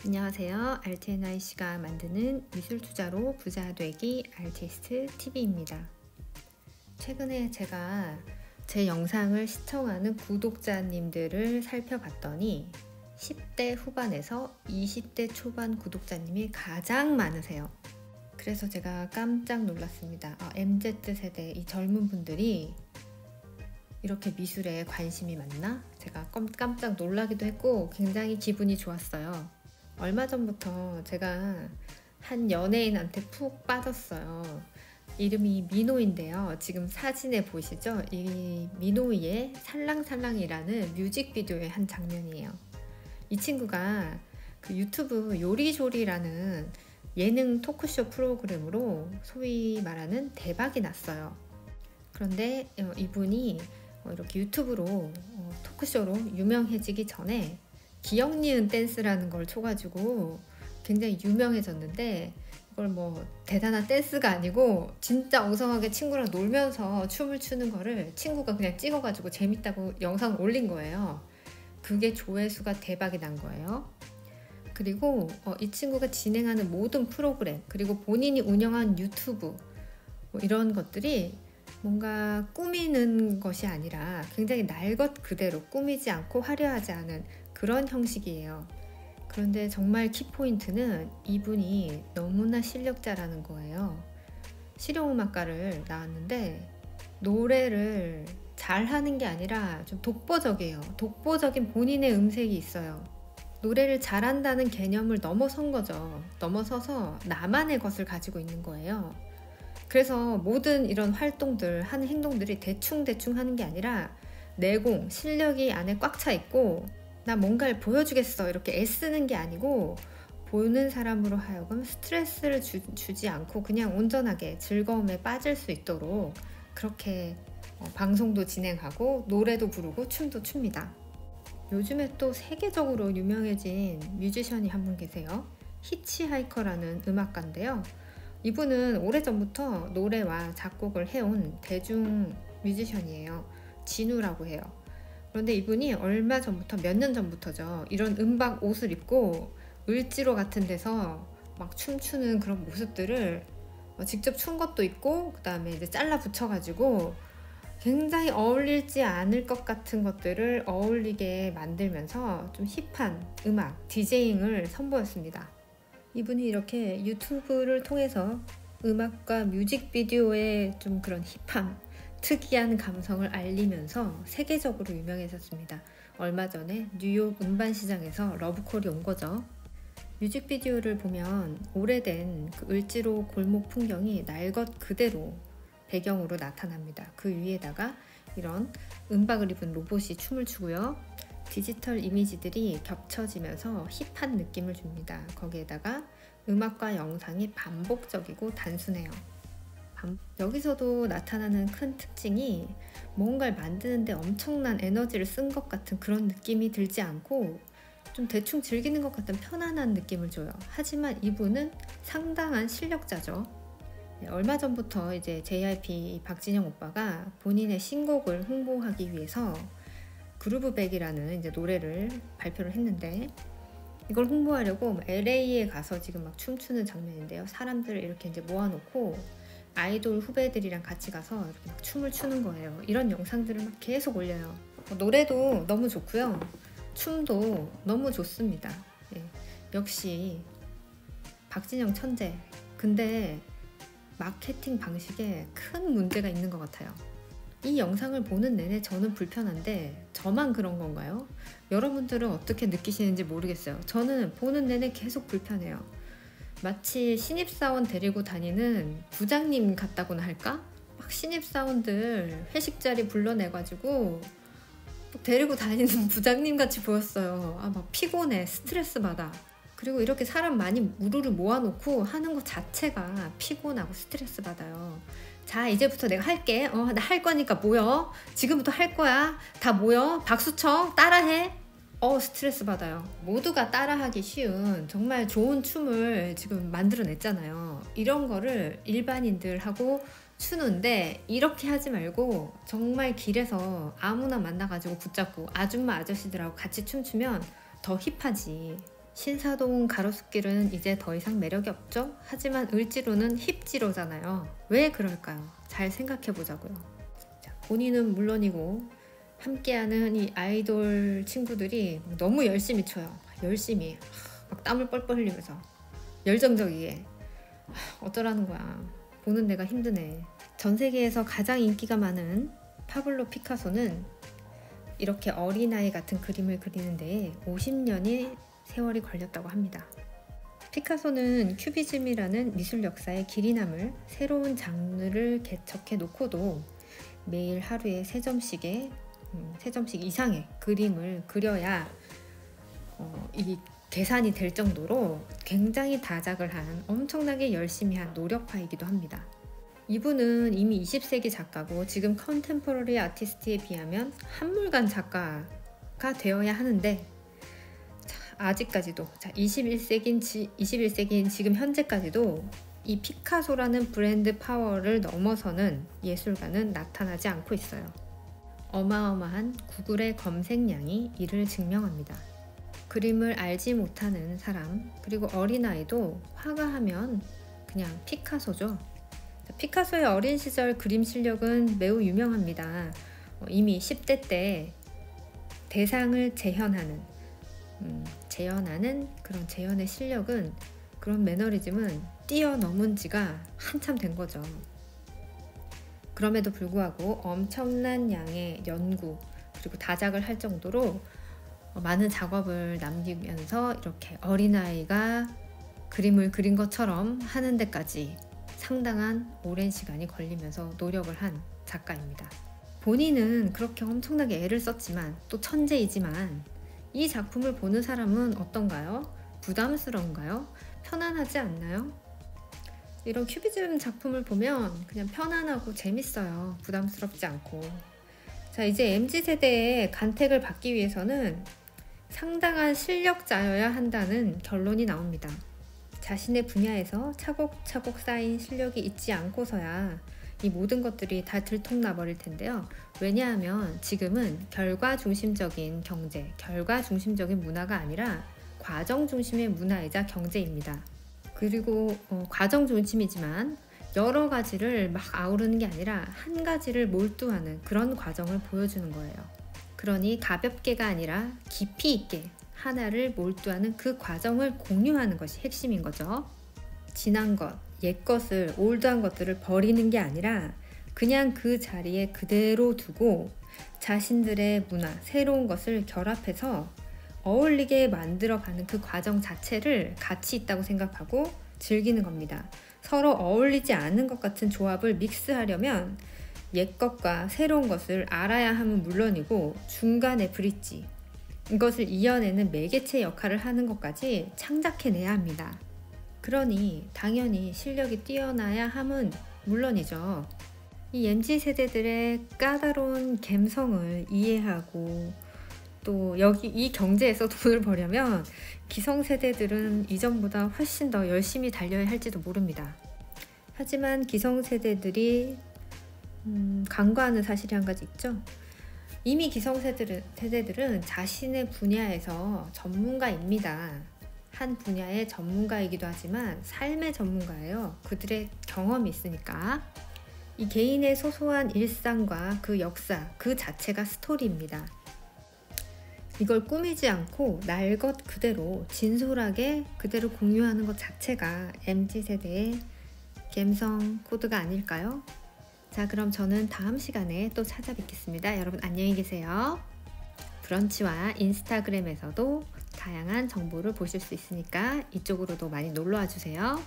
안녕하세요. RTNIC가 만드는 미술투자로 부자 되기 아티스트 TV입니다. 최근에 제가 제 영상을 시청하는 구독자님들을 살펴봤더니 10대 후반에서 20대 초반 구독자님이 가장 많으세요. 그래서 제가 깜짝 놀랐습니다. MZ세대 이 젊은 분들이 이렇게 미술에 관심이 많나? 제가 깜짝 놀라기도 했고 굉장히 기분이 좋았어요. 얼마 전부터 제가 한 연예인한테 푹 빠졌어요. 이름이 민호인데요. 지금 사진에 보시죠? 이 민호이의 살랑살랑이라는 뮤직비디오의 한 장면이에요. 이 친구가 그 유튜브 요리조리라는 예능 토크쇼 프로그램으로 소위 말하는 대박이 났어요. 그런데 이분이 이렇게 유튜브로 토크쇼로 유명해지기 전에 기억 니은 댄스라는 걸 쳐가지고 굉장히 유명해졌는데, 이걸 뭐 대단한 댄스가 아니고 진짜 엉성하게 친구랑 놀면서 춤을 추는 거를 친구가 그냥 찍어가지고 재밌다고 영상을 올린 거예요. 그게 조회수가 대박이 난 거예요. 그리고 이 친구가 진행하는 모든 프로그램, 그리고 본인이 운영한 유튜브 뭐 이런 것들이 뭔가 꾸미는 것이 아니라 굉장히 날 것 그대로, 꾸미지 않고 화려하지 않은 그런 형식이에요. 그런데 정말 키포인트는 이분이 너무나 실력자라는 거예요. 실용음악가를 나왔는데 노래를 잘하는 게 아니라 좀 독보적이에요. 독보적인 본인의 음색이 있어요. 노래를 잘한다는 개념을 넘어선 거죠. 넘어서서 나만의 것을 가지고 있는 거예요. 그래서 모든 이런 활동들, 하는 행동들이 대충대충 하는 게 아니라 내공, 실력이 안에 꽉 차 있고 나 뭔가를 보여주겠어 이렇게 애쓰는 게 아니고, 보는 사람으로 하여금 스트레스를 주지 않고 그냥 온전하게 즐거움에 빠질 수 있도록 그렇게 방송도 진행하고 노래도 부르고 춤도 춥니다. 요즘에 또 세계적으로 유명해진 뮤지션이 한 분 계세요. 히치하이커라는 음악가인데요. 이분은 오래전부터 노래와 작곡을 해온 대중 뮤지션이에요. 진우라고 해요. 그런데 이분이 얼마 전부터, 몇 년 전부터죠, 이런 은박 옷을 입고 을지로 같은 데서 막 춤추는 그런 모습들을 직접 춘 것도 있고, 그 다음에 이제 잘라 붙여가지고 굉장히 어울리지 않을 것 같은 것들을 어울리게 만들면서 좀 힙한 음악, 디제잉을 선보였습니다. 이분이 이렇게 유튜브를 통해서 음악과 뮤직비디오의 좀 그런 힙함, 특이한 감성을 알리면서 세계적으로 유명해졌습니다. 얼마 전에 뉴욕 음반시장에서 러브콜이 온 거죠. 뮤직비디오를 보면 오래된 그 을지로 골목 풍경이 날 것 그대로 배경으로 나타납니다. 그 위에다가 이런 은박을 입은 로봇이 춤을 추고요. 디지털 이미지들이 겹쳐지면서 힙한 느낌을 줍니다. 거기에다가 음악과 영상이 반복적이고 단순해요. 여기서도 나타나는 큰 특징이 뭔가를 만드는데 엄청난 에너지를 쓴 것 같은 그런 느낌이 들지 않고 좀 대충 즐기는 것 같은 편안한 느낌을 줘요. 하지만 이분은 상당한 실력자죠. 얼마 전부터 이제 JYP 박진영 오빠가 본인의 신곡을 홍보하기 위해서 그루브백이라는 이제 노래를 발표를 했는데, 이걸 홍보하려고 LA에 가서 지금 막 춤추는 장면인데요. 사람들을 이렇게 이제 모아놓고 아이돌 후배들이랑 같이 가서 이렇게 막 춤을 추는 거예요. 이런 영상들을 막 계속 올려요. 노래도 너무 좋고요. 춤도 너무 좋습니다. 역시 박진영 천재. 근데 마케팅 방식에 큰 문제가 있는 것 같아요. 이 영상을 보는 내내 저는 불편한데 저만 그런 건가요? 여러분들은 어떻게 느끼시는지 모르겠어요. 저는 보는 내내 계속 불편해요. 마치 신입사원 데리고 다니는 부장님 같다고나 할까? 막 신입사원들 회식 자리 불러내가지고 데리고 다니는 부장님 같이 보였어요. 막 피곤해, 스트레스 받아. 그리고 이렇게 사람 많이 우르르 모아놓고 하는 것 자체가 피곤하고 스트레스 받아요. 자, 이제부터 내가 할게. 나 할 거니까 모여. 지금부터 할 거야. 다 모여. 박수 쳐. 따라해. 스트레스 받아요. 모두가 따라하기 쉬운 정말 좋은 춤을 지금 만들어냈잖아요. 이런 거를 일반인들하고 추는데 이렇게 하지 말고 정말 길에서 아무나 만나가지고 붙잡고 아줌마 아저씨들하고 같이 춤추면 더 힙하지. 신사동 가로수길은 이제 더 이상 매력이 없죠? 하지만 을지로는 힙지로잖아요. 왜 그럴까요? 잘 생각해 보자고요. 본인은 물론이고 함께하는 이 아이돌 친구들이 너무 열심히 춰요. 열심히 막 땀을 뻘뻘 흘리면서 열정적이게. 어쩌라는 거야. 보는 내가 힘드네. 전 세계에서 가장 인기가 많은 파블로 피카소는 이렇게 어린아이 같은 그림을 그리는데 50년의 세월이 걸렸다고 합니다. 피카소는 큐비즘이라는 미술 역사의 길이 남을 새로운 장르를 개척해 놓고도 매일 하루에 3점씩 이상의 그림을 그려야 이 계산이 될 정도로 굉장히 다작을 한, 엄청나게 열심히 한 노력파이기도 합니다. 이분은 이미 20세기 작가고 지금 컨템포러리 아티스트에 비하면 한물간 작가가 되어야 하는데 아직까지도 21세기인 지금 현재까지도 이 피카소라는 브랜드 파워를 넘어서는 예술가는 나타나지 않고 있어요. 어마어마한 구글의 검색량이 이를 증명합니다. 그림을 알지 못하는 사람, 그리고 어린아이도 화가하면 그냥 피카소죠. 피카소의 어린 시절 그림 실력은 매우 유명합니다. 이미 10대 때 대상을 재현하는 그런 재현의 실력은, 그런 매너리즘은 뛰어넘은 지가 한참 된 거죠. 그럼에도 불구하고 엄청난 양의 연구 그리고 다작을 할 정도로 많은 작업을 남기면서 이렇게 어린아이가 그림을 그린 것처럼 하는 데까지 상당한 오랜 시간이 걸리면서 노력을 한 작가입니다. 본인은 그렇게 엄청나게 애를 썼지만, 또 천재이지만 이 작품을 보는 사람은 어떤가요? 부담스러운가요? 편안하지 않나요? 이런 큐비즘 작품을 보면 그냥 편안하고 재밌어요. 부담스럽지 않고. 자, 이제 MZ세대의 간택을 받기 위해서는 상당한 실력자여야 한다는 결론이 나옵니다. 자신의 분야에서 차곡차곡 쌓인 실력이 있지 않고서야 이 모든 것들이 다 들통나 버릴 텐데요. 왜냐하면 지금은 결과 중심적인 경제, 결과 중심적인 문화가 아니라 과정 중심의 문화이자 경제입니다. 그리고 과정 중심이지만 여러 가지를 막 아우르는 게 아니라 한 가지를 몰두하는 그런 과정을 보여주는 거예요. 그러니 가볍게가 아니라 깊이 있게 하나를 몰두하는 그 과정을 공유하는 것이 핵심인 거죠. 지난 것, 옛 것을, 올드한 것들을 버리는 게 아니라 그냥 그 자리에 그대로 두고 자신들의 문화, 새로운 것을 결합해서 어울리게 만들어가는 그 과정 자체를 가치 있다고 생각하고 즐기는 겁니다. 서로 어울리지 않는 것 같은 조합을 믹스하려면 옛 것과 새로운 것을 알아야 함은 물론이고 중간에 브릿지, 이것을 이어내는 매개체 역할을 하는 것까지 창작해내야 합니다. 그러니 당연히 실력이 뛰어나야 함은 물론이죠. 이 MZ세대들의 까다로운 감성을 이해하고 또 여기 이 경제에서 돈을 벌려면 기성세대들은 이전보다 훨씬 더 열심히 달려야 할지도 모릅니다. 하지만 기성세대들이 간과하는 사실이 한 가지 있죠. 이미 기성세대들은 자신의 분야에서 전문가입니다. 한 분야의 전문가이기도 하지만 삶의 전문가예요. 그들의 경험이 있으니까. 이 개인의 소소한 일상과 그 역사, 그 자체가 스토리입니다. 이걸 꾸미지 않고 날 것 그대로 진솔하게 그대로 공유하는 것 자체가 MZ세대의 감성 코드가 아닐까요? 자, 그럼 저는 다음 시간에 또 찾아뵙겠습니다. 여러분 안녕히 계세요. 브런치와 인스타그램에서도 다양한 정보를 보실 수 있으니까 이쪽으로도 많이 놀러와 주세요.